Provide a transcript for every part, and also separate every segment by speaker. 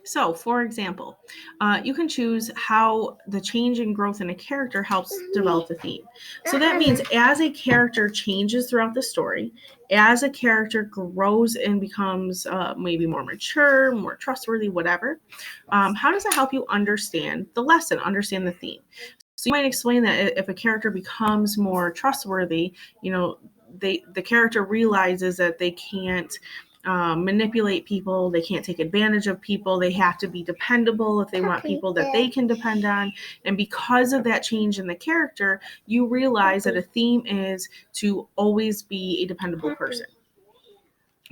Speaker 1: So, for example, you can choose how the change and growth in a character helps develop the theme. So that means as a character changes throughout the story, as a character grows and becomes maybe more mature, more trustworthy, whatever, how does it help you understand the lesson, understand the theme? So you might explain that if a character becomes more trustworthy, the character realizes that they can't manipulate people, they can't take advantage of people, they have to be dependable if they want people that they can depend on. And because of that change in the character, you realize that a theme is to always be a dependable person.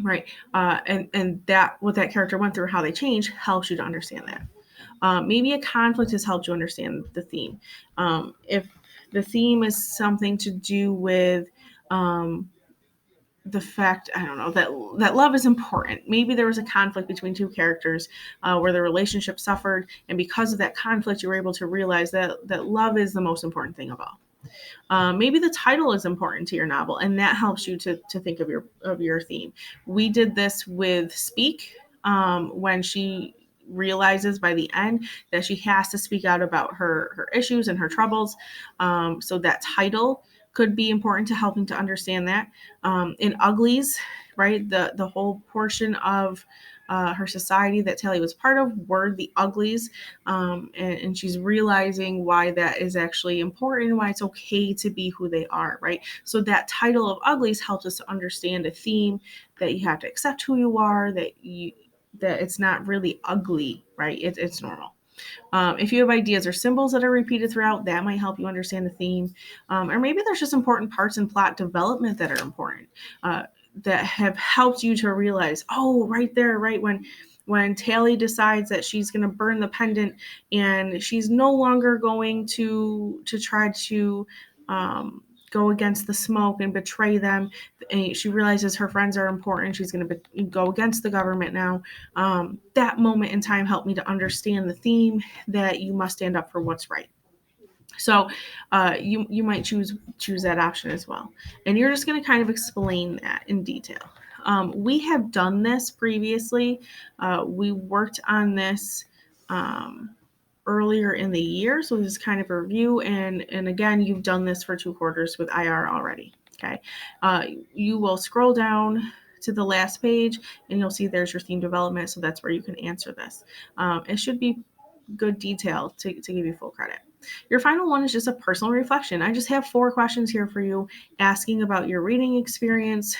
Speaker 1: Right. And that what that character went through, how they changed, helps you to understand that. Maybe a conflict has helped you understand the theme. If the theme is something to do with um, the fact, I don't know, that love is important. Maybe there was a conflict between two characters where the relationship suffered, and because of that conflict, you were able to realize that love is the most important thing of all. Maybe the title is important to your novel, and that helps you to think of your theme. We did this with Speak when she realizes by the end that she has to speak out about her issues and her troubles. So that title could be important to helping to understand that. In Uglies, right, the whole portion of her society that Tally was part of were the Uglies, and she's realizing why that is actually important, why it's okay to be who they are, right? So that title of Uglies helps us to understand a theme that you have to accept who you are, that it's not really ugly, right? It's normal. If you have ideas or symbols that are repeated throughout, that might help you understand the theme. Or maybe there's just important parts in plot development that are important, that have helped you to realize, oh, right there, right when Tally decides that she's going to burn the pendant and she's no longer going to try to go against the smoke and betray them. And she realizes her friends are important. She's going to go against the government now. That moment in time helped me to understand the theme that you must stand up for what's right. So you might choose that option as well, and you're just going to kind of explain that in detail. We have done this previously. We worked on this earlier in the year, so this is kind of a review. And again, you've done this for 2 quarters with IR already. Okay, you will scroll down to the last page, and you'll see there's your theme development. So that's where you can answer this. It should be good detail to give you full credit. Your final one is just a personal reflection. I just have 4 questions here for you, asking about your reading experience,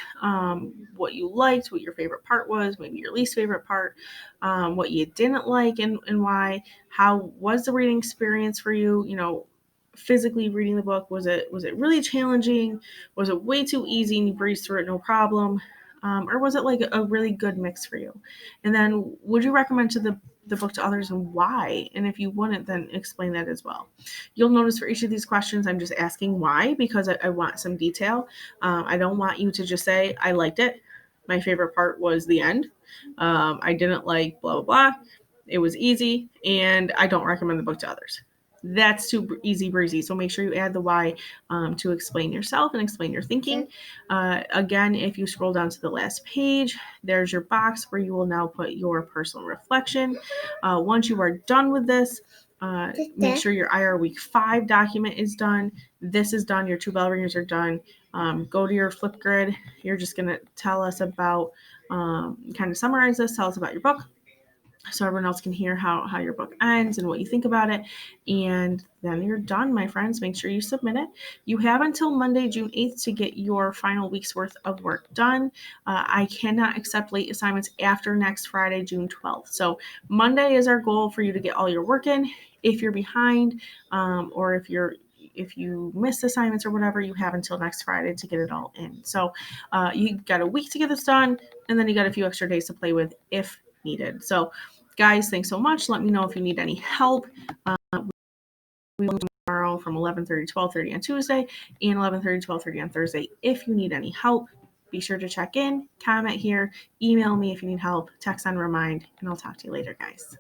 Speaker 1: what you liked, what your favorite part was, maybe your least favorite part, what you didn't like and why. How was the reading experience for you? Physically reading the book, was it really challenging? Was it way too easy and you breezed through it no problem? Or was it like a really good mix for you? And then would you recommend the book to others, and why? And if you wouldn't, then explain that as well. You'll notice for each of these questions, I'm just asking why, because I want some detail. I don't want you to just say, I liked it. My favorite part was the end. I didn't like blah, blah, blah. It was easy, and I don't recommend the book to others. That's too easy breezy. So make sure you add the why to explain yourself and explain your thinking. Again, if you scroll down to the last page, there's your box where you will now put your personal reflection. Once you are done with this, make sure your IR Week 5 document is done. This is done. Your 2 bell ringers are done. Go to your Flipgrid. You're just going to tell us about, kind of summarize this, tell us about your book, so everyone else can hear how your book ends and what you think about it. And then you're done, my friends. Make sure you submit it. You have until Monday, June 8th to get your final week's worth of work done. I cannot accept late assignments after next Friday, June 12th. So Monday is our goal for you to get all your work in. If you're behind, or if you miss assignments or whatever, you have until next Friday to get it all in. So you got a week to get this done, and then you got a few extra days to play with if needed. So guys, thanks so much. Let me know if you need any help. We will tomorrow from 11:30 to 12:30 on Tuesday and 11:30 to 12:30 on Thursday. If you need any help, be sure to check in, comment here, email me if you need help, text on Remind, and I'll talk to you later, guys.